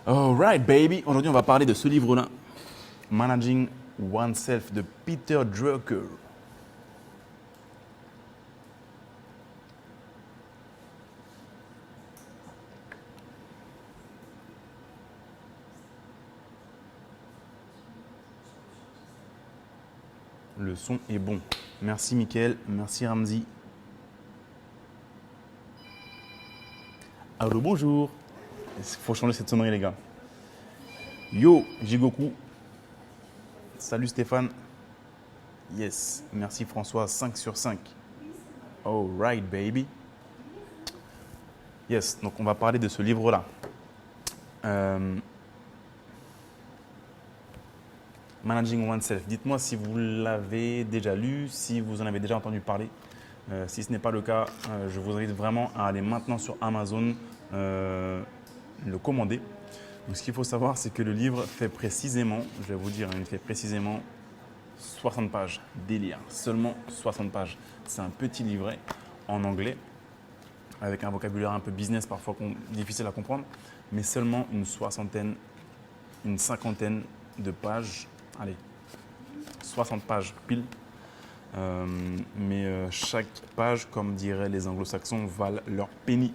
Alright, baby. Aujourd'hui, on va parler de ce livre-là, Managing Oneself de Peter Drucker. Le son est bon. Merci, Mickaël. Merci, Ramzi. Allô, bonjour. Il faut changer cette sonnerie, les gars. Yo, Jigoku. Salut, Stéphane. Yes. Merci, François. 5 sur 5. Alright, baby. Yes. Donc, on va parler de ce livre-là. Managing Oneself. Dites-moi si vous l'avez déjà lu, si vous en avez déjà entendu parler. Si ce n'est pas le cas, je vous invite vraiment à aller maintenant sur Amazon le commander. Donc, ce qu'il faut savoir, c'est que le livre fait précisément, je vais vous dire, il fait précisément 60 pages. Délire, seulement 60 pages. C'est un petit livret en anglais avec un vocabulaire un peu business, parfois difficile à comprendre, mais seulement une soixantaine, une cinquantaine de pages. Allez, 60 pages pile. Mais chaque page, comme diraient les anglo-saxons, valent leur penny.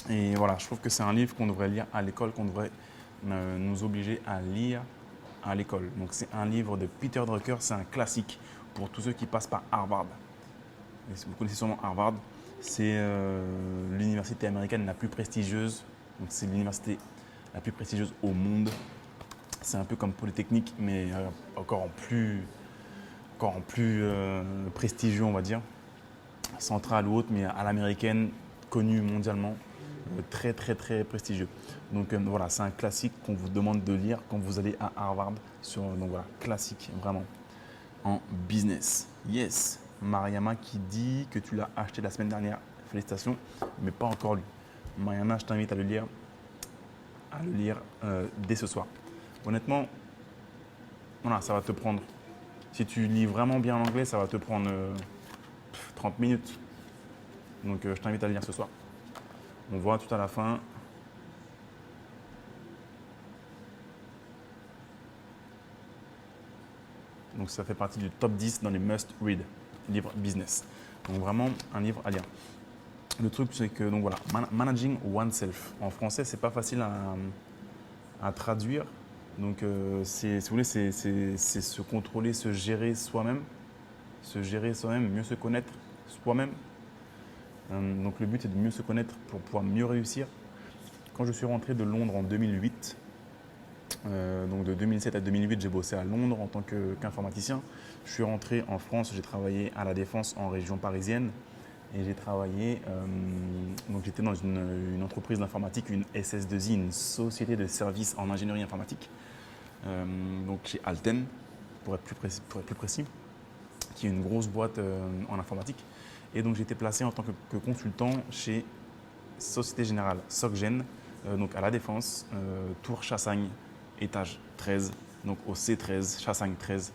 Et voilà, je trouve que c'est un livre qu'on devrait lire à l'école, qu'on devrait nous obliger à lire à l'école. Donc c'est un livre de Peter Drucker, c'est un classique pour tous ceux qui passent par Harvard. Et vous connaissez sûrement Harvard, c'est l'université américaine la plus prestigieuse. Donc c'est l'université la plus prestigieuse au monde. C'est un peu comme Polytechnique, mais encore en plus prestigieux, on va dire. Centrale ou autre, mais à l'américaine, connu mondialement, très prestigieux. Donc voilà, c'est un classique qu'on vous demande de lire quand vous allez à Harvard. Donc voilà, classique vraiment en business. Yes, Mariama qui dit que tu l'as acheté la semaine dernière. Félicitations, mais pas encore lu. Mariama, je t'invite à le lire dès ce soir. Honnêtement, voilà, ça va te prendre, si tu lis vraiment bien l'anglais, ça va te prendre 30 minutes. Donc je t'invite à le lire ce soir. On voit tout à la fin. Donc ça fait partie du top 10 dans les must-read, livres business. Donc vraiment un livre à lire. Le truc, c'est que, donc voilà, Managing Oneself. En français, c'est pas facile à traduire. Donc, si vous voulez, c'est se contrôler, se gérer soi-même, mieux se connaître soi-même. Donc, le but, c'est de mieux se connaître pour pouvoir mieux réussir. Quand je suis rentré de Londres en 2008, donc de 2007 à 2008, j'ai bossé à Londres en tant qu'informaticien. Je suis rentré en France, j'ai travaillé à La Défense en région parisienne. Et j'ai travaillé, donc j'étais dans une entreprise d'informatique, une SS2I, une société de services en ingénierie informatique, donc chez Alten, pour être plus précis, qui est une grosse boîte en informatique. Et donc j'ai été placé en tant que consultant chez Société Générale, SocGen, donc à La Défense, Tour Chassagne, étage 13, donc au C13, Chassagne 13,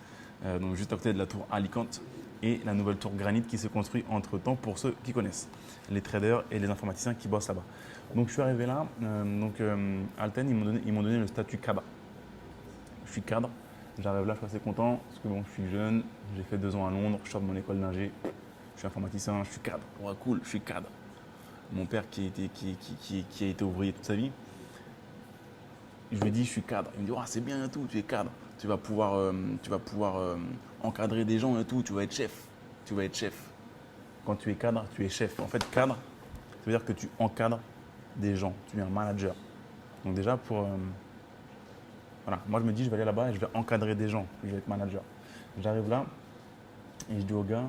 donc juste à côté de la tour Alicante. Et la nouvelle tour Granit qui se construit entre-temps pour ceux qui connaissent, les traders et les informaticiens qui bossent là-bas. Donc je suis arrivé là, Alten, ils m'ont donné le statut cadre. Je suis cadre, j'arrive là, je suis assez content parce que bon, je suis jeune, j'ai fait 2 ans à Londres, je sors de mon école d'ingé, je suis informaticien, je suis cadre. Ouais, cool, je suis cadre. Mon père qui a été ouvrier toute sa vie, je lui dis je suis cadre. Il me dit oh, c'est bien et tout, tu es cadre. Tu vas pouvoir encadrer des gens et tout, tu vas être chef. Tu vas être chef. Quand tu es cadre, tu es chef. En fait, cadre, ça veut dire que tu encadres des gens. Tu es un manager. Donc déjà, voilà, moi je me dis je vais aller là-bas et je vais encadrer des gens. Je vais être manager. J'arrive là et je dis au gars,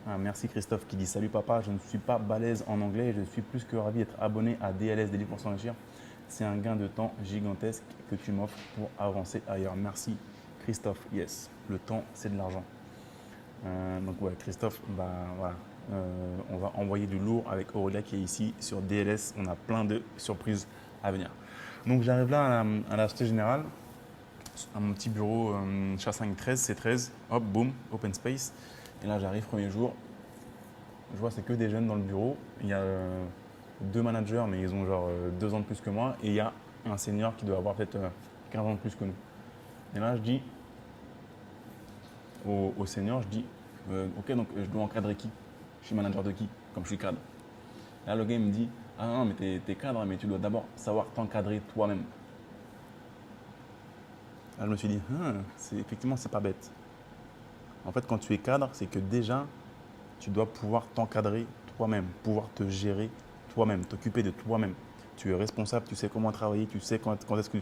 ah, merci Christophe qui dit salut papa, je ne suis pas balèze en anglais et je suis plus que ravi d'être abonné à DLS, des livres pour s'enrichir. C'est un gain de temps gigantesque que tu m'offres pour avancer ailleurs. Merci Christophe. Yes, le temps c'est de l'argent. Donc ouais, Christophe, bah voilà, on va envoyer du lourd avec Aurélia qui est ici sur DLS. On a plein de surprises à venir. Donc j'arrive là à la Société Générale, à mon petit bureau Chassagne 13, C13, hop, boum, open space. Et là j'arrive premier jour, je vois c'est que des jeunes dans le bureau. Il y a 2 managers, mais ils ont genre 2 ans de plus que moi. Et il y a un senior qui doit avoir peut-être 15 ans de plus que nous. Et là, je dis au senior, je dis, ok, donc je dois encadrer qui? Je suis manager de qui? Comme je suis cadre. Et là, le gars il me dit, ah non, mais t'es cadre, mais tu dois d'abord savoir t'encadrer toi-même. Là, je me suis dit, effectivement, c'est pas bête. En fait, quand tu es cadre, c'est que déjà, tu dois pouvoir t'encadrer toi-même, pouvoir te gérer toi-même, t'occuper de toi-même. Tu es responsable, tu sais comment travailler, tu sais quand est-ce que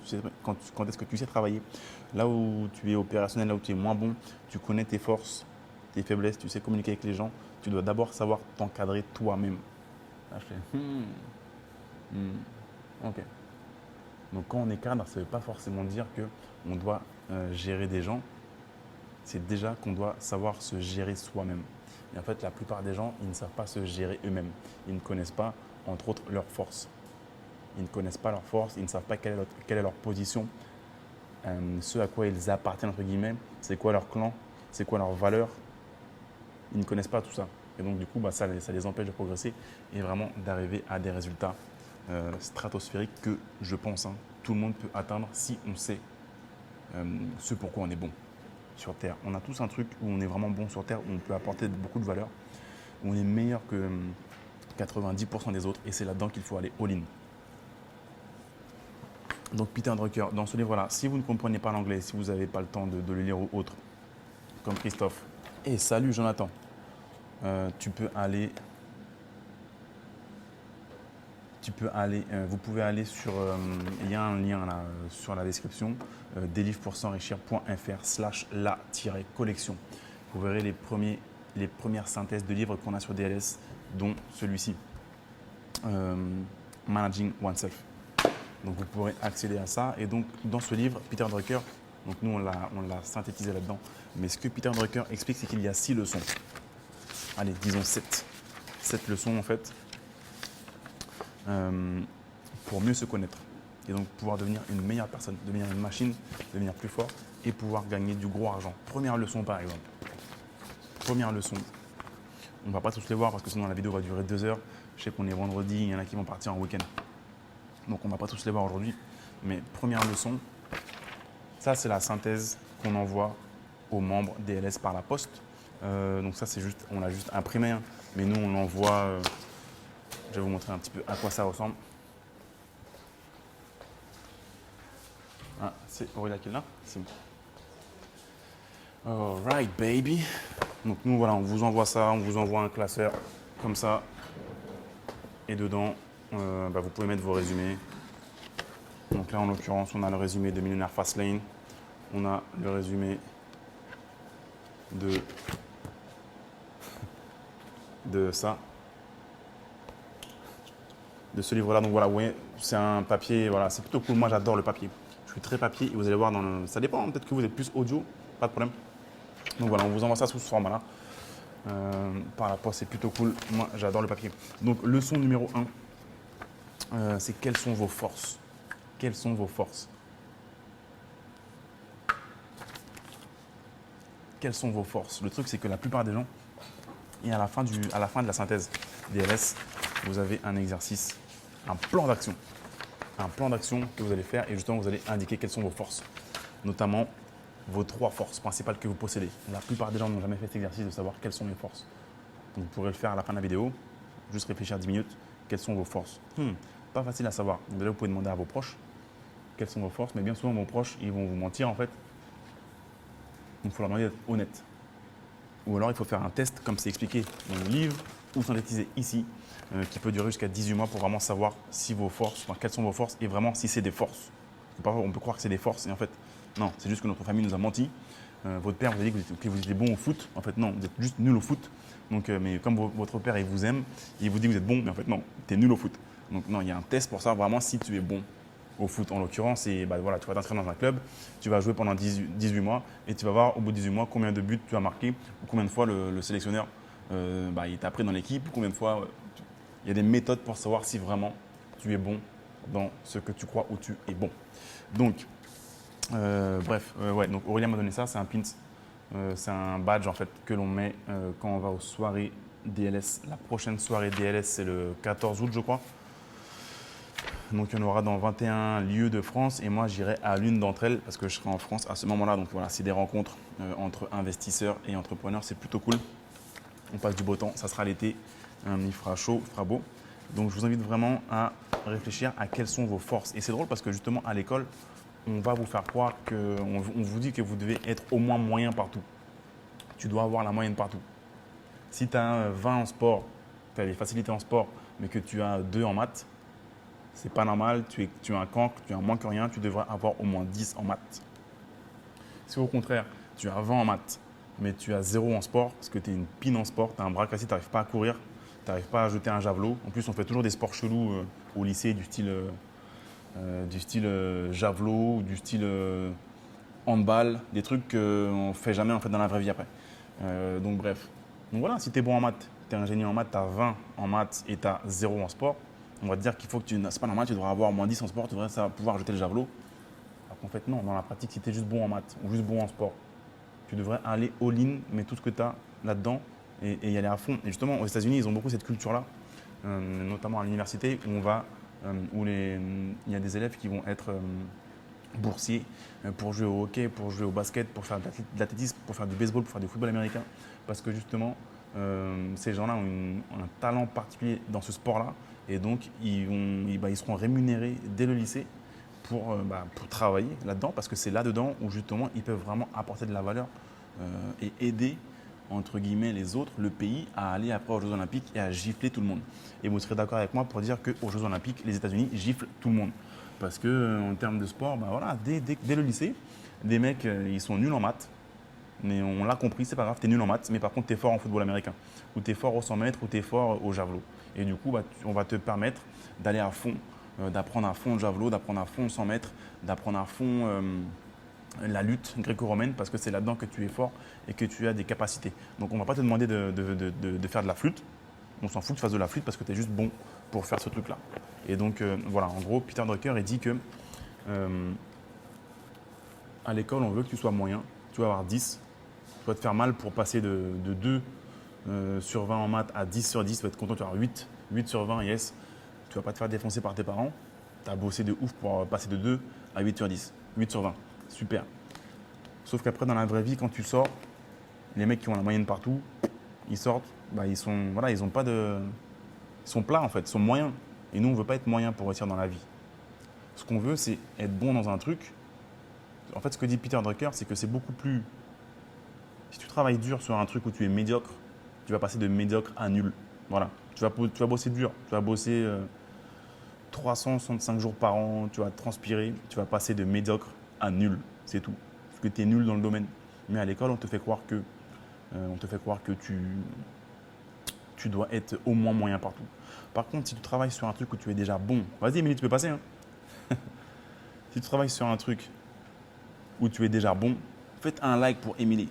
tu sais travailler. Là où tu es opérationnel, là où tu es moins bon, tu connais tes forces, tes faiblesses, tu sais communiquer avec les gens. Tu dois d'abord savoir t'encadrer toi-même. Là, je fais, ok. Donc quand on est cadre, ça ne veut pas forcément dire qu'on doit gérer des gens. C'est déjà qu'on doit savoir se gérer soi-même. Et en fait, la plupart des gens, ils ne savent pas se gérer eux-mêmes. Ils ne connaissent pas, entre autres, leurs forces. Ils ne connaissent pas leurs forces, ils ne savent pas quelle est leur position, ce à quoi ils appartiennent, entre guillemets, c'est quoi leur clan, c'est quoi leurs valeurs. Ils ne connaissent pas tout ça. Et donc, du coup, ça les empêche de progresser et vraiment d'arriver à des résultats stratosphériques que je pense tout le monde peut atteindre si on sait ce pourquoi on est bon sur Terre. On a tous un truc où on est vraiment bon sur Terre, où on peut apporter beaucoup de valeur, où on est meilleur que 90% des autres et c'est là-dedans qu'il faut aller all-in. Donc Peter Drucker, dans ce livre-là, si vous ne comprenez pas l'anglais, si vous n'avez pas le temps de le lire ou autre, comme Christophe, et salut Jonathan, vous pouvez aller sur, il y a un lien là sur la description, deslivrespoursenrichir.fr/la-collection. Vous verrez les premières synthèses de livres qu'on a sur DLS, dont celui-ci, Managing Oneself. Donc vous pourrez accéder à ça. Et donc dans ce livre, Peter Drucker, donc nous on l'a synthétisé là-dedans, mais ce que Peter Drucker explique, c'est qu'il y a 6 leçons. Allez, disons 7. 7 leçons en fait, pour mieux se connaître. Et donc pouvoir devenir une meilleure personne, devenir une machine, devenir plus fort et pouvoir gagner du gros argent. Première leçon par exemple. Première leçon. On ne va pas tous les voir parce que sinon la vidéo va durer 2 heures. Je sais qu'on est vendredi, il y en a qui vont partir en week-end. Donc on ne va pas tous les voir aujourd'hui. Mais première leçon, ça c'est la synthèse qu'on envoie aux membres DLS par la poste. Donc ça c'est juste, on l'a juste imprimé, mais nous on l'envoie. Je vais vous montrer un petit peu à quoi ça ressemble. Ah, c'est Aurélia qui est là. C'est bon. Alright baby. Donc nous voilà, on vous envoie ça, on vous envoie un classeur comme ça. Et dedans, vous pouvez mettre vos résumés. Donc là, en l'occurrence, on a le résumé de Millionaire Fastlane. On a le résumé de ça. De ce livre-là. Donc voilà, vous voyez, c'est un papier, voilà, c'est plutôt cool. Moi, j'adore le papier. Je suis très papier et vous allez voir, ça dépend, peut-être que vous êtes plus audio, pas de problème. Donc voilà, on vous envoie ça sous ce format-là. Par la poste, c'est plutôt cool. Moi, j'adore le papier. Donc, leçon numéro 1, c'est quelles sont vos forces? Quelles sont vos forces? Quelles sont vos forces? Le truc, c'est que la plupart des gens, et à la fin de la synthèse DLS, vous avez un exercice, un plan d'action. Un plan d'action que vous allez faire et justement, vous allez indiquer quelles sont vos forces. Notamment, vos 3 forces principales que vous possédez. La plupart des gens n'ont jamais fait cet exercice de savoir quelles sont mes forces. Donc, vous pourrez le faire à la fin de la vidéo, juste réfléchir 10 minutes. Quelles sont vos forces? Pas facile à savoir. Donc, déjà, vous pouvez demander à vos proches quelles sont vos forces, mais bien souvent, vos proches, ils vont vous mentir en fait. Donc, il faut leur demander d'être honnête. Ou alors, il faut faire un test, comme c'est expliqué dans le livre, ou synthétisé ici, qui peut durer jusqu'à 18 mois pour vraiment savoir si vos forces, quelles sont vos forces et vraiment si c'est des forces. Parfois, on peut croire que c'est des forces et en fait, non, c'est juste que notre famille nous a menti. Votre père vous a dit que vous étiez bon au foot. En fait, non, vous êtes juste nul au foot. Donc, mais comme votre père, il vous aime, il vous dit que vous êtes bon, mais en fait, non, tu es nul au foot. Donc, non, il y a un test pour savoir vraiment si tu es bon au foot. En l'occurrence, voilà, tu vas t'inscrire dans un club, tu vas jouer pendant 18 mois et tu vas voir au bout de 18 mois combien de buts tu as marqué ou combien de fois le sélectionneur il t'a pris dans l'équipe, ou combien de fois. Il y a des méthodes pour savoir si vraiment tu es bon dans ce que tu crois où tu es bon. Donc, donc Aurélien m'a donné ça, c'est un pins, c'est un badge en fait que l'on met quand on va aux soirées DLS. La prochaine soirée DLS, c'est le 14 août, je crois. Donc il y en aura dans 21 lieux de France et moi j'irai à l'une d'entre elles parce que je serai en France à ce moment-là. Donc voilà, c'est des rencontres entre investisseurs et entrepreneurs, c'est plutôt cool. On passe du beau temps, ça sera l'été, il fera chaud, il fera beau. Donc je vous invite vraiment à réfléchir à quelles sont vos forces. Et c'est drôle parce que justement à l'école, on va vous faire croire on vous dit que vous devez être au moins moyen partout. Tu dois avoir la moyenne partout. Si tu as 20 en sport, tu as des facilités en sport, mais que tu as 2 en maths, c'est pas normal, tu as un cancre, tu as moins que rien, tu devrais avoir au moins 10 en maths. Si au contraire, tu as 20 en maths, mais tu as 0 en sport, parce que tu es une pine en sport, tu as un bras cassé, tu n'arrives pas à courir, tu n'arrives pas à jeter un javelot. En plus, on fait toujours des sports chelous au lycée, du style javelot, du style handball, des trucs qu'on ne fait jamais en fait, dans la vraie vie après. Donc bref. Donc voilà, si tu es bon en maths, tu es ingénieur en maths, tu as 20 en maths et tu as 0 en sport, on va te dire qu'il faut que c'est pas normal, tu devrais avoir moins 10 en sport, tu devrais pouvoir jeter le javelot. Alors qu'en fait, non, dans la pratique, si tu es juste bon en maths ou juste bon en sport, tu devrais aller all-in, mettre tout ce que tu as là-dedans et y aller à fond. Et justement, aux États-Unis, ils ont beaucoup cette culture-là, notamment à l'université, où il y a des élèves qui vont être boursiers pour jouer au hockey, pour jouer au basket, pour faire de l'athlétisme, pour faire du baseball, pour faire du football américain. Parce que justement, ces gens-là ont un talent particulier dans ce sport-là. Et donc, ils seront rémunérés dès le lycée pour travailler là-dedans. Parce que c'est là-dedans où justement, ils peuvent vraiment apporter de la valeur et aider, entre guillemets, les autres, le pays, à aller après aux Jeux Olympiques et à gifler tout le monde. Et vous serez d'accord avec moi pour dire qu'aux Jeux Olympiques, les États-Unis giflent tout le monde. Parce qu'en termes de sport, dès le lycée, des mecs, ils sont nuls en maths. Mais on l'a compris, c'est pas grave, tu es nul en maths, mais par contre, tu es fort en football américain. Ou tu es fort au 100 mètres, ou tu es fort au javelot. Et du coup, on va te permettre d'aller à fond, d'apprendre à fond le javelot, d'apprendre à fond le 100 mètres, d'apprendre à fond la lutte gréco-romaine, parce que c'est là-dedans que tu es fort et que tu as des capacités. Donc, on ne va pas te demander de faire de la flûte. On s'en fout que tu fasses de la flûte parce que tu es juste bon pour faire ce truc-là. Et donc, voilà, en gros, Peter Drucker, il dit que à l'école, on veut que tu sois moyen, tu vas avoir 10. Tu vas te faire mal pour passer de 2 sur 20 en maths à 10 sur 10. Tu vas être content, tu vas avoir 8 sur 20, yes. Tu ne vas pas te faire défoncer par tes parents. Tu as bossé de ouf pour passer de 2 à 8 sur 10. 8 sur 20, super. Sauf qu'après, dans la vraie vie, quand tu sors, les mecs qui ont la moyenne partout, ils sortent, ils ont pas de… Ils sont plats en fait, ils sont moyens. Et nous, on ne veut pas être moyen pour réussir dans la vie. Ce qu'on veut, c'est être bon dans un truc. En fait, ce que dit Peter Drucker, c'est que c'est beaucoup plus… Si tu travailles dur sur un truc où tu es médiocre, tu vas passer de médiocre à nul. Voilà. Tu vas bosser dur. Tu vas bosser 365 jours par an. Tu vas transpirer. Tu vas passer de médiocre à nul. C'est tout. Parce que tu es nul dans le domaine. Mais à l'école, on te fait croire que, tu dois être au moins moyen partout. Par contre, si tu travailles sur un truc où tu es déjà bon, vas-y, Émilie, tu peux passer. Hein. Si tu travailles sur un truc où tu es déjà bon, faites un like pour Émilie.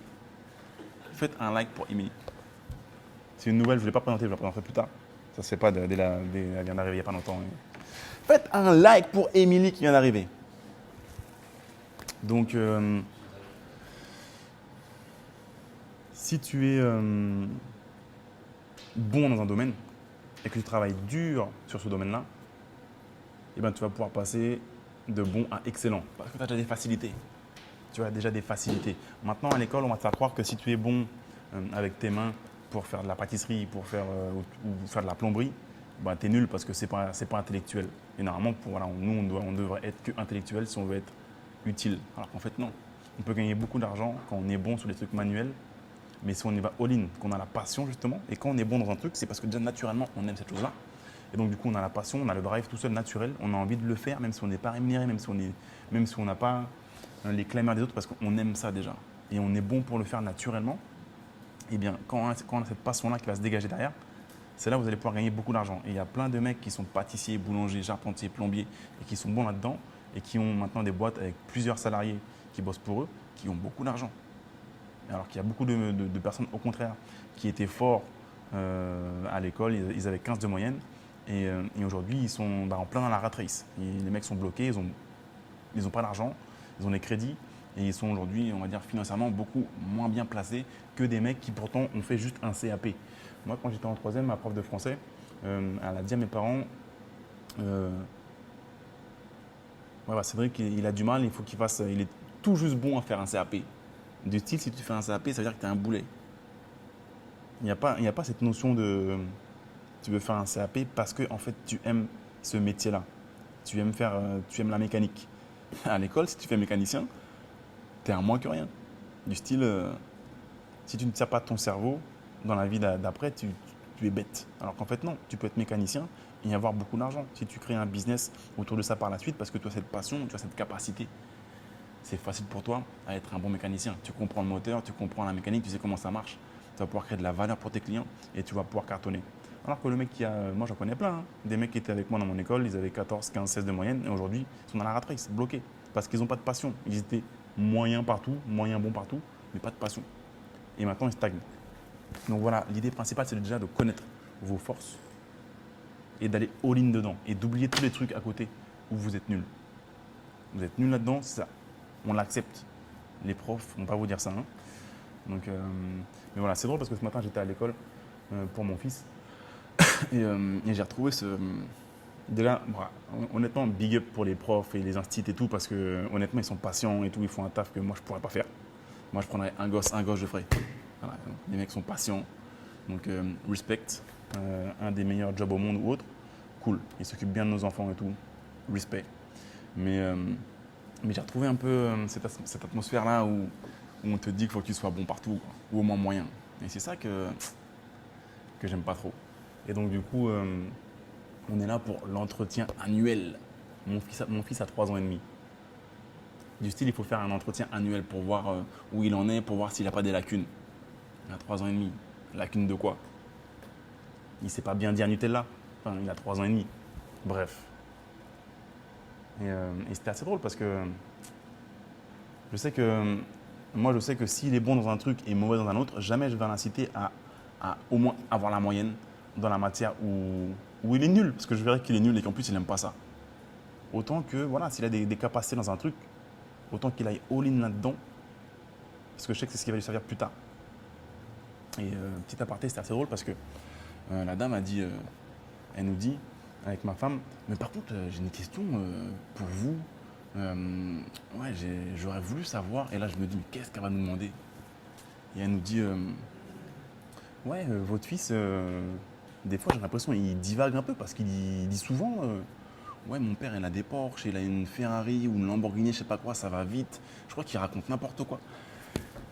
Faites un like pour Émilie. C'est une nouvelle, je ne l'ai pas présentée, je la présenterai plus tard. Ça ne se fait pas, elle vient d'arriver il n'y a pas longtemps. Faites un like pour Émilie qui vient d'arriver. Donc, si tu es bon dans un domaine et que tu travailles dur sur ce domaine-là, tu vas pouvoir passer de bon à excellent parce que tu as déjà des facilités. Tu as déjà des facilités. Maintenant, à l'école, on va te faire croire que si tu es bon avec tes mains pour faire de la pâtisserie ou faire de la plomberie, tu es nul parce que ce n'est pas intellectuel. Et normalement, nous, on devrait être que intellectuel si on veut être utile. Alors qu'en fait, non. On peut gagner beaucoup d'argent quand on est bon sur des trucs manuels, mais si on y va all-in, qu'on a la passion justement, et quand on est bon dans un truc, c'est parce que déjà naturellement, on aime cette chose-là. Et donc, du coup, on a la passion, on a le drive tout seul naturel, on a envie de le faire, même si on n'est pas rémunéré, même si on n'a pas les clameurs des autres, parce qu'on aime ça déjà. Et on est bon pour le faire naturellement. Et bien, quand on a cette passion-là qui va se dégager derrière, c'est là où vous allez pouvoir gagner beaucoup d'argent. Et il y a plein de mecs qui sont pâtissiers, boulangers, charpentiers, plombiers, et qui sont bons là-dedans, et qui ont maintenant des boîtes avec plusieurs salariés qui bossent pour eux, qui ont beaucoup d'argent. Alors qu'il y a beaucoup de personnes, au contraire, qui étaient forts à l'école, ils avaient 15 de moyenne, et aujourd'hui, ils sont en plein dans la rat race. Et les mecs sont bloqués, ils n'ont pas d'argent, ils ont des crédits, et ils sont aujourd'hui, on va dire, financièrement beaucoup moins bien placés que des mecs qui pourtant ont fait juste un CAP. Moi, quand j'étais en troisième, ma prof de français, elle a dit à mes parents, Ouais, bah, Cédric, il a du mal, il faut qu'il fasse. Il est tout juste bon à faire un CAP. Du style, si tu fais un CAP, ça veut dire que tu es un boulet. Il n'y a pas cette notion de tu veux faire un CAP parce que en fait, tu aimes ce métier-là. Tu aimes la mécanique. À l'école, si tu fais mécanicien, tu es un moins que rien. Du style, si tu ne sers pas ton cerveau, dans la vie d'après, tu es bête. Alors qu'en fait, non, tu peux être mécanicien et y avoir beaucoup d'argent. Si tu crées un business autour de ça par la suite, parce que tu as cette passion, tu as cette capacité, c'est facile pour toi à être un bon mécanicien. Tu comprends le moteur, tu comprends la mécanique, tu sais comment ça marche. Tu vas pouvoir créer de la valeur pour tes clients et tu vas pouvoir cartonner. Alors que le mec moi j'en connais plein, hein. Des mecs qui étaient avec moi dans mon école, ils avaient 14, 15, 16 de moyenne et aujourd'hui ils sont dans la rat race, bloqués. Parce qu'ils n'ont pas de passion. Ils étaient moyens partout, moyens bons partout, mais pas de passion. Et maintenant ils stagnent. Donc voilà, l'idée principale c'est déjà de connaître vos forces et d'aller all-in dedans et d'oublier tous les trucs à côté où vous êtes nul. Vous êtes nul là-dedans, c'est ça. On l'accepte. Les profs ne vont pas vous dire ça, hein. Donc, mais voilà, c'est drôle parce que ce matin j'étais à l'école pour mon fils et j'ai retrouvé ce. Déjà, honnêtement, big up pour les profs et les instituts et tout parce que honnêtement ils sont patients et tout, ils font un taf que moi je pourrais pas faire. Moi je prendrais un gosse, je ferais. Voilà, les mecs sont patients, donc respect, un des meilleurs jobs au monde ou autre, cool. Ils s'occupent bien de nos enfants et tout, respect. Mais j'ai retrouvé un peu cette atmosphère-là où on te dit qu'il faut que tu sois bon partout, quoi, ou au moins moyen. Et c'est ça que j'aime pas trop. Et donc du coup, on est là pour l'entretien annuel. Mon fils a 3 ans et demi. Du style, il faut faire un entretien annuel pour voir où il en est, pour voir s'il n'a pas des lacunes. Il a 3 ans et demi. Lacunes de quoi? Il ne sait pas bien dire Nutella. Enfin, il a 3 ans et demi. Bref. Et c'était assez drôle parce que je sais que moi, je sais que s'il est bon dans un truc et mauvais dans un autre, jamais je vais l'inciter à au moins avoir la moyenne dans la matière où il est nul. Parce que je verrai qu'il est nul et qu'en plus, il n'aime pas ça. Autant que, voilà, s'il a des capacités dans un truc, autant qu'il aille all-in là-dedans. Parce que je sais que c'est ce qui va lui servir plus tard. Et petit aparté, c'était assez drôle parce que la dame a dit, elle nous dit, avec ma femme, mais par contre, j'ai une question pour vous. Ouais, j'aurais voulu savoir. Et là, je me dis, mais qu'est-ce qu'elle va nous demander? Et elle nous dit, ouais, votre fils, des fois, j'ai l'impression qu'il divague un peu parce qu'il dit souvent, ouais, mon père, il a des Porsche, il a une Ferrari ou une Lamborghini, je sais pas quoi, ça va vite. Je crois qu'il raconte n'importe quoi.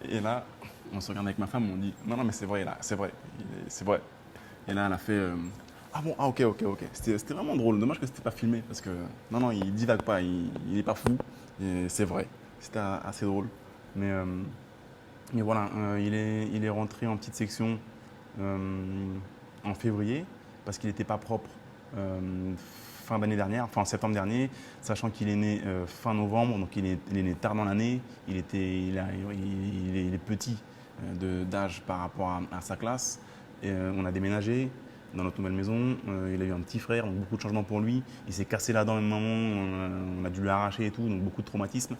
Et là, on se regarde avec ma femme, on dit, non, non, mais c'est vrai, là, c'est vrai, c'est vrai. Et là, elle a fait, ah bon, ah ok, ok, ok. C'était vraiment drôle. Dommage que c'était pas filmé parce que, non, non, il divague pas, il est pas fou. Et c'est vrai. C'était assez drôle. Mais, euh, mais voilà, il est rentré en petite section en février parce qu'il n'était pas propre fin d'année dernière, enfin en septembre dernier, sachant qu'il est né fin novembre, donc il est né tard dans l'année. Il est petit d'âge par rapport à sa classe. Et, on a déménagé dans notre nouvelle maison. Il a eu un petit frère, donc beaucoup de changements pour lui. Il s'est cassé la dent à un moment, on a dû l'arracher et tout, donc beaucoup de traumatisme.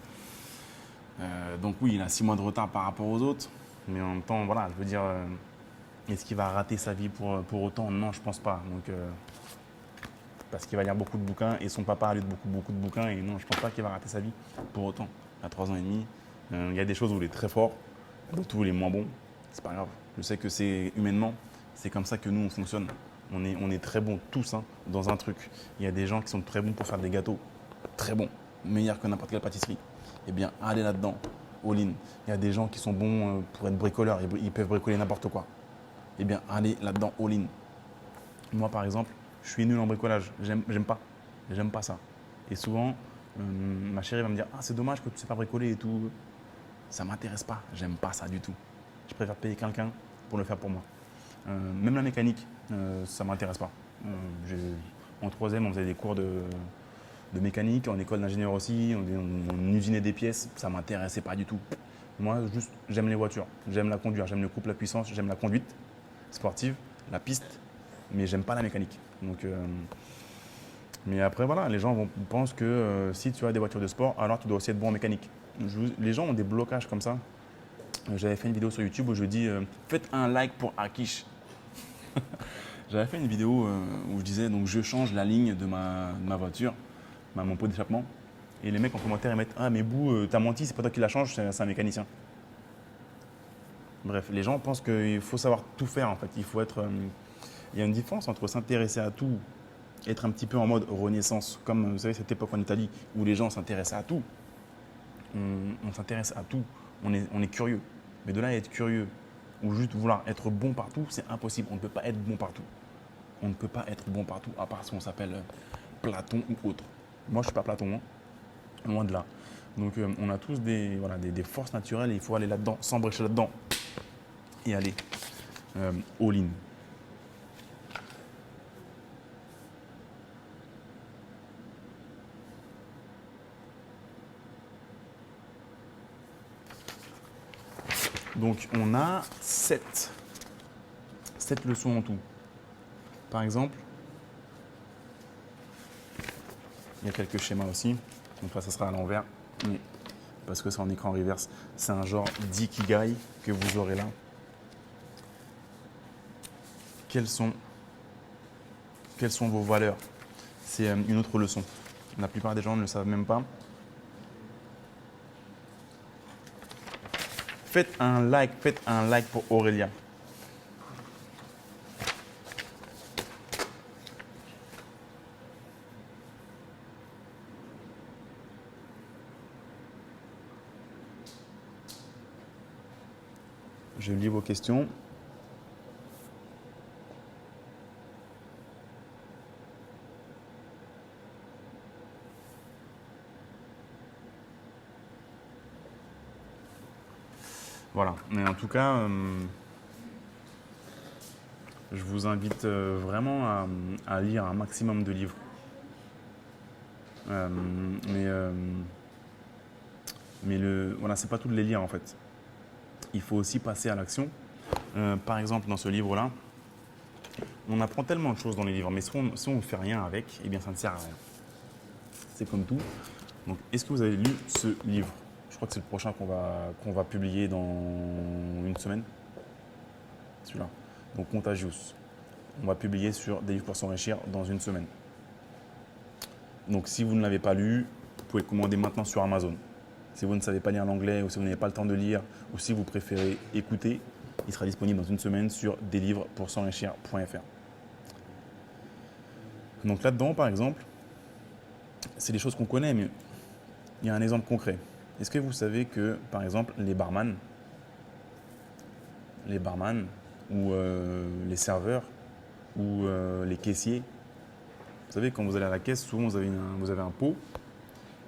Donc oui, il a 6 mois de retard par rapport aux autres. Mais en même temps, voilà, je veux dire, est-ce qu'il va rater sa vie pour autant? Non, je pense pas. Donc, parce qu'il va lire beaucoup de bouquins et son papa a lu beaucoup, beaucoup de bouquins. Et non, je pense pas qu'il va rater sa vie pour autant. À 3 ans et demi, il y a des choses où il est très fort, d'autres où il est moins bon. C'est pas grave. Je sais que c'est humainement, c'est comme ça que nous, on fonctionne. On est très bons tous hein, dans un truc. Il y a des gens qui sont très bons pour faire des gâteaux. Très bons. Meilleurs que n'importe quelle pâtisserie. Eh bien, allez là-dedans. All-in. Il y a des gens qui sont bons pour être bricoleurs. Ils peuvent bricoler n'importe quoi. Eh bien, allez là-dedans. All-in. Moi, par exemple, je suis nul en bricolage. J'aime pas. J'aime pas ça. Et souvent, ma chérie va me dire « Ah, c'est dommage que tu ne sais pas bricoler et tout. » Ça ne m'intéresse pas. J'aime pas ça du tout. Je préfère payer quelqu'un pour le faire pour moi. Même la mécanique, ça ne m'intéresse pas. En troisième, on faisait des cours de mécanique, en école d'ingénieur aussi, on usinait des pièces, ça ne m'intéressait pas du tout. Moi, juste, j'aime les voitures, j'aime la conduire, j'aime le couple, la puissance, j'aime la conduite sportive, la piste, mais j'aime pas la mécanique. Donc, mais après, voilà, les gens pensent que si tu as des voitures de sport, alors tu dois aussi être bon en mécanique. Les gens ont des blocages comme ça. J'avais fait une vidéo sur YouTube où je dis faites un like pour Akish. J'avais fait une vidéo où je disais donc je change la ligne de ma voiture, mon pot d'échappement. Et les mecs en commentaire, ils mettent ah, mais Bou, t'as menti, c'est pas toi qui la change, c'est un mécanicien. Bref, les gens pensent qu'il faut savoir tout faire en fait. Il faut être. Il y a une différence entre s'intéresser à tout, être un petit peu en mode renaissance, comme vous savez cette époque en Italie où les gens s'intéressaient à tout. On s'intéresse à tout, on est curieux. Mais de là à être curieux ou juste vouloir être bon partout, c'est impossible. On ne peut pas être bon partout. On ne peut pas être bon partout, à part si on s'appelle Platon ou autre. Moi, je ne suis pas Platon, hein, loin de là. Donc, on a tous voilà, des forces naturelles et il faut aller là-dedans, s'embrécher là-dedans et aller all-in. Donc, on a 7 leçons en tout. Par exemple, il y a quelques schémas aussi. Donc là, ça sera à l'envers, mais parce que c'est en écran reverse. C'est un genre d'ikigai que vous aurez là. Quelles sont vos valeurs? C'est une autre leçon. La plupart des gens ne le savent même pas. Faites un like pour Aurélia. Je lis vos questions. Voilà, mais en tout cas, je vous invite vraiment à lire un maximum de livres. Mais voilà, c'est pas tout de les lire en fait. Il faut aussi passer à l'action. Par exemple, dans ce livre-là, on apprend tellement de choses dans les livres, mais si on ne fait rien avec, eh bien ça ne sert à rien. C'est comme tout. Donc, est-ce que vous avez lu ce livre? Je crois que c'est le prochain qu'on va publier dans une semaine. Celui-là. Donc, Contagious. On va publier sur Des livres pour s'enrichir dans une semaine. Donc, si vous ne l'avez pas lu, vous pouvez commander maintenant sur Amazon. Si vous ne savez pas lire l'anglais ou si vous n'avez pas le temps de lire ou si vous préférez écouter, il sera disponible dans une semaine sur deslivrespoursenrichir.fr. Donc là-dedans, par exemple, c'est des choses qu'on connaît, mais il y a un exemple concret. Est-ce que vous savez que, par exemple, les barman ou les serveurs ou les caissiers, vous savez, quand vous allez à la caisse, souvent vous avez un pot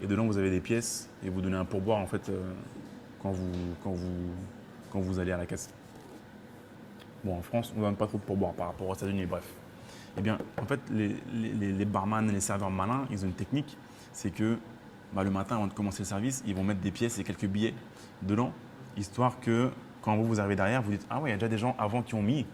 et dedans vous avez des pièces et vous donnez un pourboire en fait quand vous allez à la caisse. Bon, en France, on ne donne pas trop de pourboire par rapport aux États-Unis, bref. Eh bien, en fait, les barman et les serveurs malins, ils ont une technique, c'est que le matin, avant de commencer le service, ils vont mettre des pièces et quelques billets dedans, histoire que quand vous arrivez derrière, vous dites « Ah ouais, il y a déjà des gens avant qui ont mis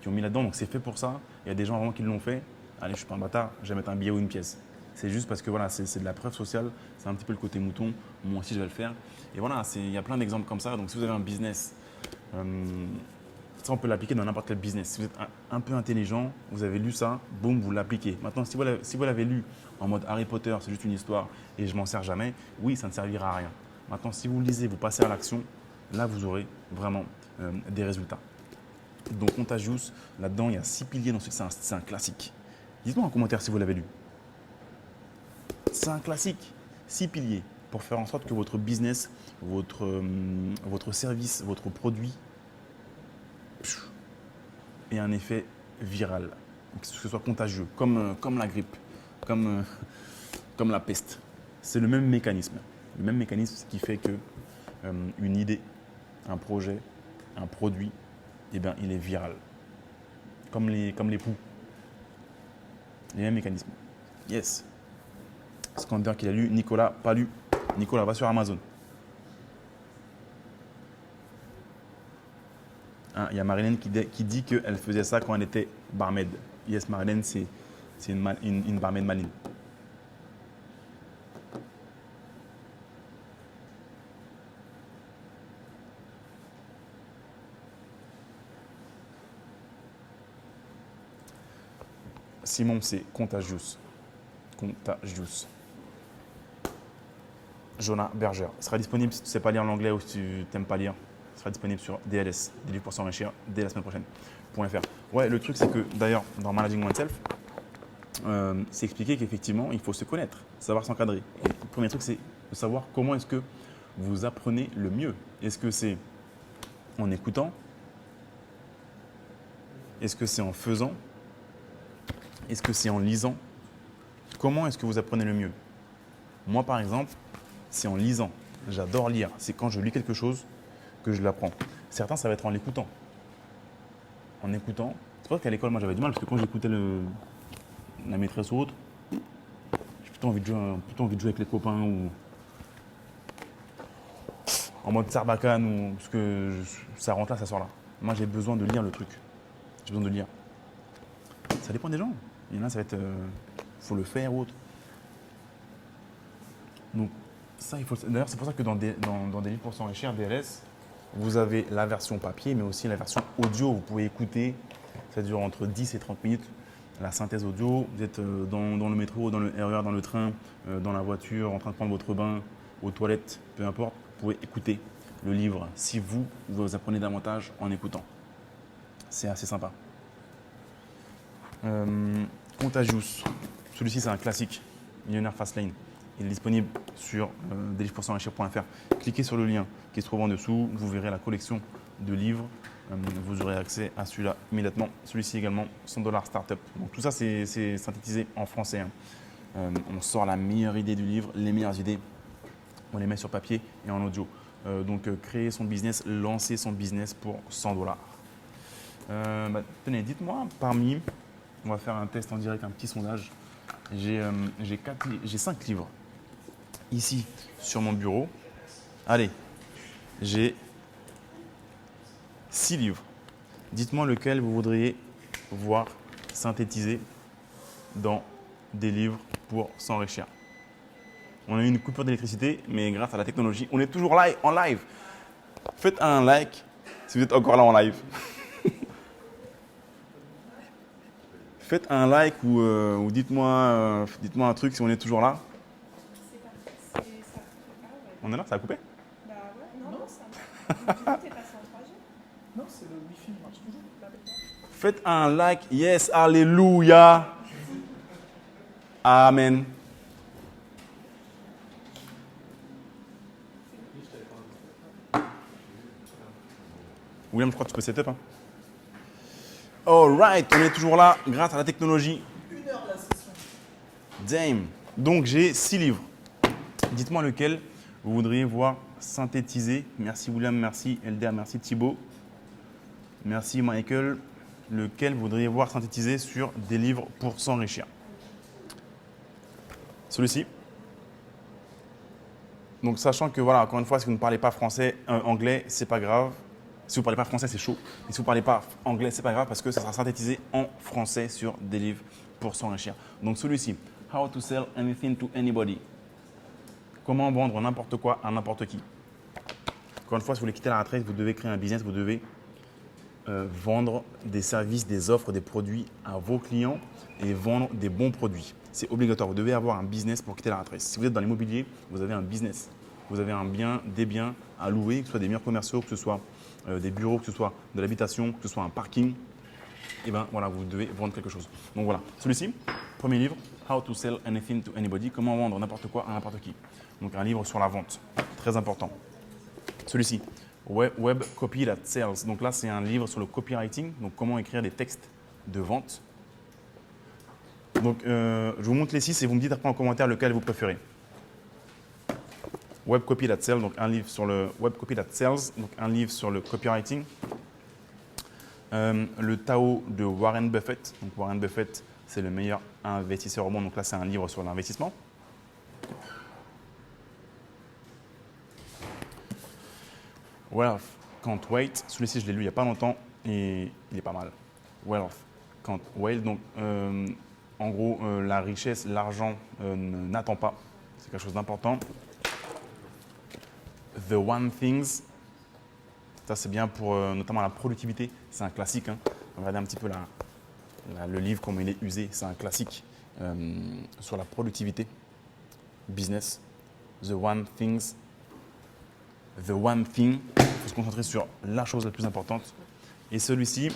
là-dedans, donc c'est fait pour ça. Il y a des gens avant qui l'ont fait. Allez, je ne suis pas un bâtard, je vais mettre un billet ou une pièce. » C'est juste parce que voilà, c'est de la preuve sociale, c'est un petit peu le côté mouton. Moi aussi, je vais le faire. Et voilà, il y a plein d'exemples comme ça. Donc, si vous avez un business, ça, on peut l'appliquer dans n'importe quel business. Si vous êtes un peu intelligent, vous avez lu ça, boum, vous l'appliquez. Maintenant, si vous l'avez lu en mode Harry Potter, c'est juste une histoire et je m'en sers jamais, oui, ça ne servira à rien. Maintenant, si vous le lisez, vous passez à l'action, là, vous aurez vraiment des résultats. Donc, Contagious, là-dedans, il y a 6 piliers. C'est un classique. Dites-moi en commentaire si vous l'avez lu. C'est un classique. 6 piliers pour faire en sorte que votre business, votre service, votre produit ait un effet viral, que ce soit contagieux, comme la grippe, comme la peste. C'est le même mécanisme. Le même mécanisme qui fait que une idée, un projet, un produit, eh bien, il est viral. Comme les poux. Les mêmes mécanismes. Yes. Skander qui l'a lu, Nicolas, pas lu. Nicolas, va sur Amazon. Il y a Marilyn qui dit qu'elle faisait ça quand elle était barmaid. Yes, Marilyn, c'est une barmaid maligne. Simon, c'est Contagious. Contagious. Jonah Berger. Il sera disponible si tu ne sais pas lire l'anglais ou si tu n'aimes pas lire. Il sera disponible sur DLS, des livres pour s'enrichir, dès la semaine prochaine.fr. Ouais, le truc, c'est que d'ailleurs, dans Managing Oneself, c'est expliqué qu'effectivement, il faut se connaître, savoir s'encadrer. Et le premier truc, c'est de savoir comment est-ce que vous apprenez le mieux. Est-ce que c'est en écoutant? Est-ce que c'est en faisant? Est-ce que c'est en lisant? Comment est-ce que vous apprenez le mieux? Moi, par exemple, c'est en lisant. J'adore lire. C'est quand je lis quelque chose que je l'apprends. Certains, ça va être en l'écoutant. En écoutant. C'est pour ça qu'à l'école, moi, j'avais du mal parce que quand j'écoutais la maîtresse ou autre, j'ai plutôt envie de jouer avec les copains ou en mode sarbacane ou parce que ça rentre là, ça sort là. Moi, j'ai besoin de lire le truc. J'ai besoin de lire. Ça dépend des gens. Il y en a, ça va être faut le faire ou autre. Donc, ça, il faut. D'ailleurs, c'est pour ça que dans des livres pour s'enrichir, DLS, vous avez la version papier, mais aussi la version audio. Vous pouvez écouter. Ça dure entre 10 et 30 minutes. La synthèse audio. Vous êtes dans le métro, dans le RER, dans le train, dans la voiture, en train de prendre votre bain, aux toilettes, peu importe. Vous pouvez écouter le livre si vous apprenez davantage en écoutant. C'est assez sympa. Contagious. Celui-ci, c'est un classique. Millionnaire Fastlane. Il est disponible sur deslivrespoursenrichir.fr. Cliquez sur le lien qui se trouve en dessous. Vous verrez la collection de livres. Vous aurez accès à celui-là immédiatement. Celui-ci également, $100 Startup. Donc, tout ça, c'est synthétisé en français. On sort la meilleure idée du livre, les meilleures idées. On les met sur papier et en audio. Donc, créer son business, lancer son business pour $100. Tenez, dites-moi, on va faire un test en direct, un petit sondage. J'ai 5 livres ici sur mon bureau. Allez, j'ai 6 livres. Dites-moi lequel vous voudriez voir synthétisé dans des livres pour s'enrichir. On a eu une coupure d'électricité, mais grâce à la technologie, on est toujours live, en live. Faites un like si vous êtes encore là en live. Faites un like ou dites-moi un truc si on est toujours là. On est là, ça a coupé? Bah ouais, non, ça. T'es passé en 3G. Non, c'est le Wi-Fi, il marche toujours. Faites un like, yes, alléluia. Amen. William, je crois que tu peux setup. All right, on est toujours là grâce à la technologie. 1 heure la session. Damn. Donc j'ai 6 livres. Dites-moi lequel vous voudriez voir synthétisé. Merci William, merci Elder, merci Thibaut. Merci Michael. Lequel vous voudriez voir synthétisé sur des livres pour s'enrichir? Celui-ci. Donc sachant que voilà, encore une fois, si vous ne parlez pas français, anglais, c'est pas grave. Si vous ne parlez pas français, c'est chaud. Et si vous ne parlez pas anglais, c'est pas grave parce que ça sera synthétisé en français sur des livres pour s'enrichir. Donc celui-ci, How to sell anything to anybody. Comment vendre n'importe quoi à n'importe qui. Encore une fois, si vous voulez quitter la rat race, vous devez créer un business, vous devez vendre des services, des offres, des produits à vos clients et vendre des bons produits. C'est obligatoire. Vous devez avoir un business pour quitter la rat race. Si vous êtes dans l'immobilier, vous avez un business. Vous avez des biens à louer, que ce soit des murs commerciaux, que ce soit des bureaux, que ce soit de l'habitation, que ce soit un parking. Et bien voilà, vous devez vendre quelque chose. Donc voilà, celui-ci, premier livre, How to sell anything to anybody. Comment vendre n'importe quoi à n'importe qui. Donc un livre sur la vente, très important. Celui-ci, Web Copy That Sells. Donc là, c'est un livre sur le copywriting, donc comment écrire des textes de vente. Donc je vous montre les 6 et vous me dites après en commentaire lequel vous préférez. Web Copy That Sells, donc un livre sur le Web Copy That Sells, donc un livre sur le copywriting. Le Tao de Warren Buffett. Donc Warren Buffett, c'est le meilleur investisseur au monde. Donc là, c'est un livre sur l'investissement. Wealth Can't Wait. Celui-ci, je l'ai lu il n'y a pas longtemps et il est pas mal. Wealth Can't Wait. Donc, en gros, la richesse, l'argent n'attend pas. C'est quelque chose d'important. The One Things. Ça, c'est bien pour notamment la productivité. C'est un classique. Regardez un petit peu le livre, comment il est usé. C'est un classique sur la productivité, business. The One Things. The One Thing. Il faut se concentrer sur la chose la plus importante. Et celui-ci,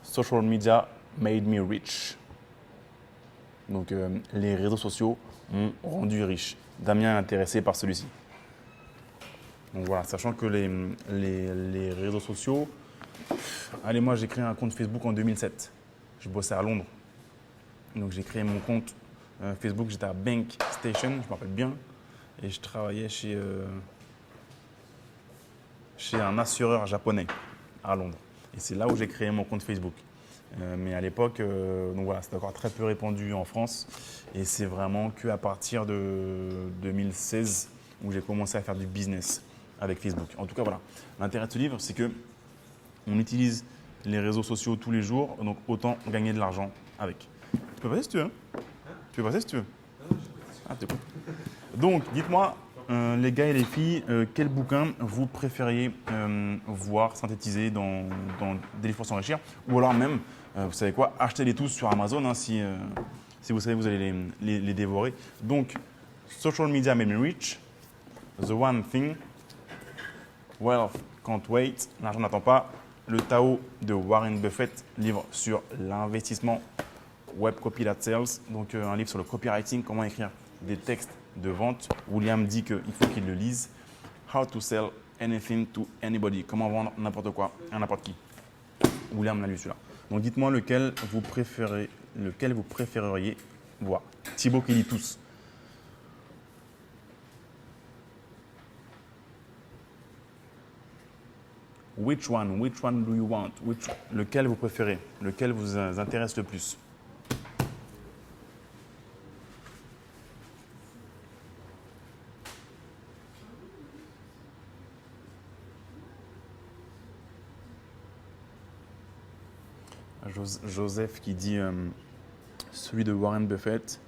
Social Media Made Me Rich. Donc, les réseaux sociaux m'ont rendu riche. Damien est intéressé par celui-ci. Donc voilà, sachant que les réseaux sociaux, allez, moi j'ai créé un compte Facebook en 2007. Je bossais à Londres. Donc j'ai créé mon compte Facebook, j'étais à Bank Station, je me rappelle bien. Et je travaillais chez un assureur japonais à Londres. Et c'est là où j'ai créé mon compte Facebook. Mais à l'époque, donc voilà, c'était encore très peu répandu en France. Et c'est vraiment qu'à partir de 2016 où j'ai commencé à faire du business avec Facebook. En tout cas, voilà. L'intérêt de ce livre, c'est que on utilise les réseaux sociaux tous les jours, donc autant gagner de l'argent avec. Tu peux passer si tu veux. Hein. Tu peux passer si tu veux. Ah, t'es cool. Donc, dites-moi, les gars et les filles, quel bouquin vous préfériez voir synthétisé dans des livres pour s'enrichir, ou alors même, vous savez quoi, achetez-les tous sur Amazon hein, si vous savez que vous allez les dévorer. Donc, Social Media Made Me Rich, The One Thing, Wealth Can't Wait, L'argent n'attend pas, Le Tao de Warren Buffett, livre sur l'investissement, Web Copy That Sells, donc un livre sur le copywriting, comment écrire des textes de vente. William dit qu'il faut qu'il le lise. How to sell anything to anybody, comment vendre n'importe quoi à n'importe qui. William l'a lu celui-là. Donc dites-moi lequel vous préféreriez voir. Thibaut qui dit tous. Which one do you want? Lequel vous préférez? Lequel vous intéresse le plus? Joseph qui dit celui de Warren Buffett.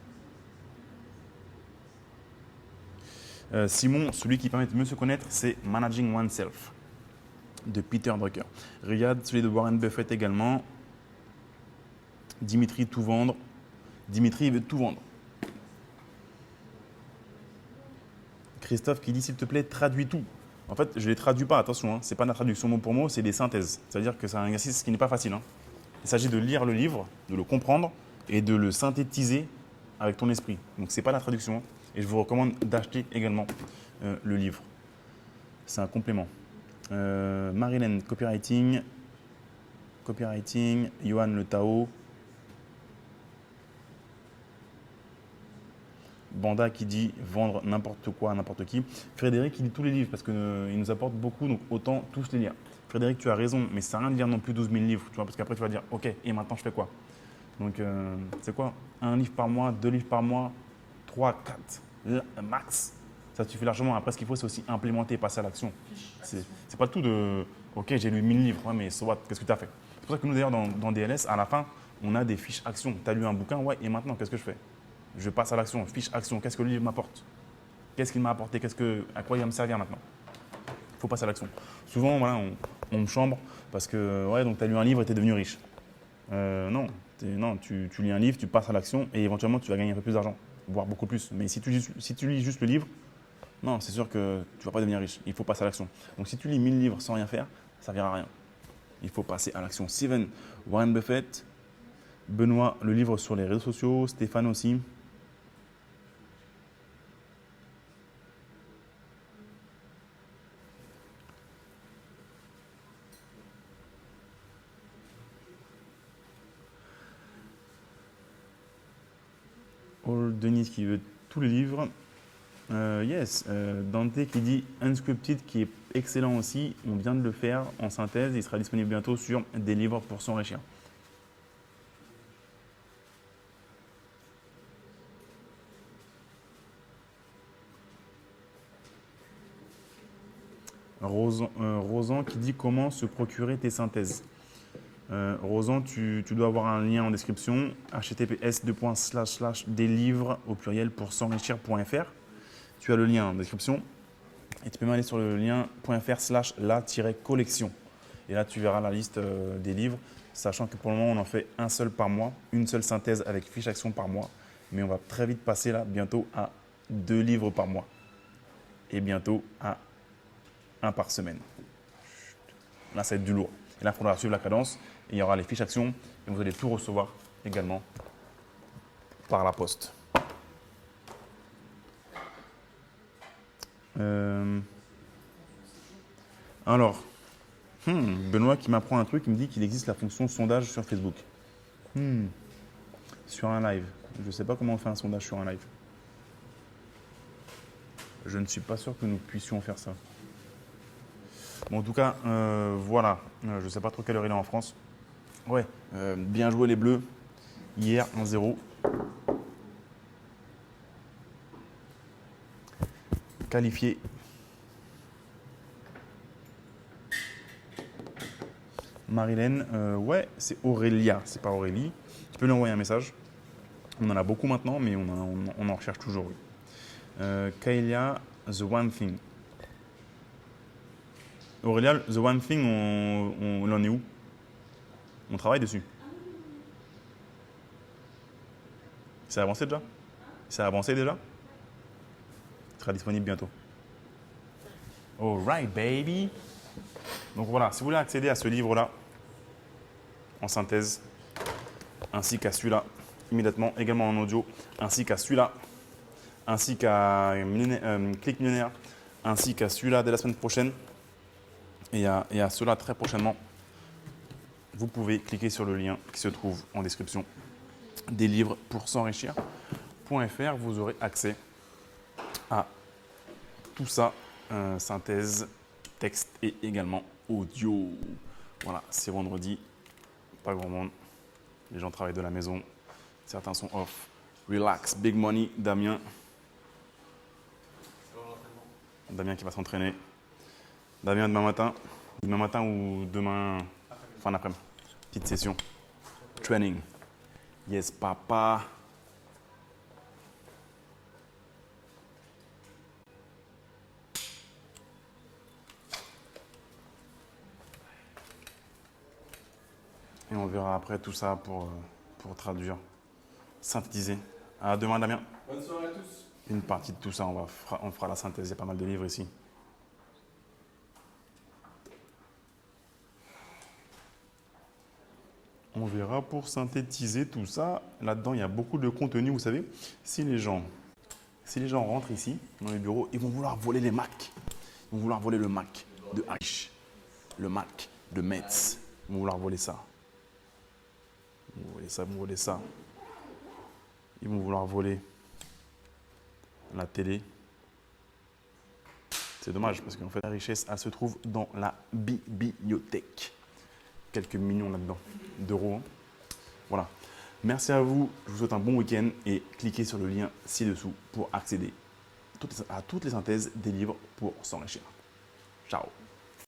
Simon, celui qui permet de mieux se connaître, c'est Managing Oneself de Peter Drucker. Riyad, celui de Warren Buffett également. Dimitri, tout vendre. Dimitri, il veut tout vendre. Christophe qui dit s'il te plaît, traduis tout. En fait, je ne les traduis pas, attention, hein, ce n'est pas de la traduction mot pour mot, c'est des synthèses. C'est-à-dire que c'est un exercice qui n'est pas facile. Hein. Il s'agit de lire le livre, de le comprendre et de le synthétiser avec ton esprit. Donc, ce n'est pas la traduction. Hein. Et je vous recommande d'acheter également le livre. C'est un complément. Marilyn, copywriting. Johan, le Tao. Banda qui dit vendre n'importe quoi à n'importe qui. Frédéric qui dit tous les livres parce qu'il nous apporte beaucoup, donc autant tous les lire. Frédéric, tu as raison, mais ça sert à rien de lire non plus 12 000 livres, tu vois, parce qu'après tu vas dire ok, et maintenant je fais quoi? Donc c'est quoi? Un livre par mois, 2 livres par mois, 3, 4, max. Ça suffit largement. Après, ce qu'il faut, c'est aussi implémenter, passer à l'action. C'est pas tout de ok, j'ai lu 1000 livres, ouais, mais so what, qu'est-ce que tu as fait? C'est pour ça que nous, d'ailleurs, dans DLS, à la fin, on a des fiches action. Tu as lu un bouquin, ouais, et maintenant, qu'est-ce que je fais? Je passe à l'action, fiche action. Qu'est-ce que le livre m'apporte? Qu'est-ce qu'il m'a apporté? À quoi il va me servir maintenant? Il faut passer à l'action. Souvent, voilà, on me chambre parce que ouais, donc tu as lu un livre et tu es devenu riche. Non, tu lis un livre, tu passes à l'action et éventuellement tu vas gagner un peu plus d'argent, voire beaucoup plus. Mais si tu lis juste le livre, non, c'est sûr que tu ne vas pas devenir riche. Il faut passer à l'action. Donc si tu lis 1000 livres sans rien faire, ça ne servira à rien. Il faut passer à l'action. Steven, Warren Buffett, Benoît, le livre sur les réseaux sociaux, Stéphane aussi. Denis qui veut tous les livres. Dante qui dit Unscripted qui est excellent aussi. On vient de le faire en synthèse. Il sera disponible bientôt sur des livres pour s'enrichir. Rosan qui dit comment se procurer tes synthèses. Rosan, tu dois avoir un lien en description, https://deslivres au pluriel pour s'enrichir.fr. Tu as le lien en description et tu peux même aller sur le lien .fr/la-collection. Et là, tu verras la liste des livres, sachant que pour le moment, on en fait un seul par mois, une seule synthèse avec fiche action par mois. Mais on va très vite passer là, bientôt à 2 livres par mois. et bientôt à 1 par semaine. Là, ça va être du lourd. Et là, il faudra suivre la cadence. Et il y aura les fiches actions et vous allez tout recevoir également par la poste. Alors, Benoît qui m'apprend un truc, il me dit qu'il existe la fonction sondage sur Facebook. Sur un live. Je ne sais pas comment on fait un sondage sur un live. Je ne suis pas sûr que nous puissions faire ça. Bon, en tout cas, voilà. Je ne sais pas trop quelle heure il est en France. Ouais, bien joué les Bleus. Hier, 1-0. Qualifié. Marilène, ouais, c'est Aurélia, c'est pas Aurélie. Tu peux lui envoyer un message. On en a beaucoup maintenant, mais on en recherche toujours, oui. Kaelia, The One Thing. Aurélia, The One Thing, on en est où? On travaille dessus. C'est avancé déjà? C'est avancé déjà? Il sera disponible bientôt. Alright, baby. Donc voilà, si vous voulez accéder à ce livre-là, en synthèse, ainsi qu'à celui-là, immédiatement, également en audio, ainsi qu'à celui-là, ainsi qu'à Click Millionnaire, ainsi qu'à celui-là dès la semaine prochaine, et à cela très prochainement, vous pouvez cliquer sur le lien qui se trouve en description des livres pour s'enrichir.fr. Vous aurez accès à tout ça, synthèse, texte et également audio. Voilà, c'est vendredi, pas grand monde, les gens travaillent de la maison, certains sont off. Relax, big money, Damien qui va s'entraîner. Damien demain matin ou demain fin d'après-midi. Petite session. Training. Yes, papa. Et on verra après tout ça pour traduire, synthétiser. À demain, Damien. Bonne soirée à tous. Une partie de tout ça, on fera la synthèse. Il y a pas mal de livres ici. On verra pour synthétiser tout ça. Là-dedans, il y a beaucoup de contenu. Vous savez, si les gens rentrent ici, dans les bureaux, ils vont vouloir voler les Macs. Ils vont vouloir voler le Mac de H, le Mac de Metz. Ils vont vouloir voler ça. Ils vont voler ça, ils vont voler ça. Ils vont vouloir voler la télé. C'est dommage parce qu'en fait, la richesse, elle se trouve dans la bibliothèque. Quelques millions là-dedans d'euros. Hein. Voilà. Merci à vous. Je vous souhaite un bon week-end et cliquez sur le lien ci-dessous pour accéder à toutes les synthèses des livres pour s'enrichir. Ciao.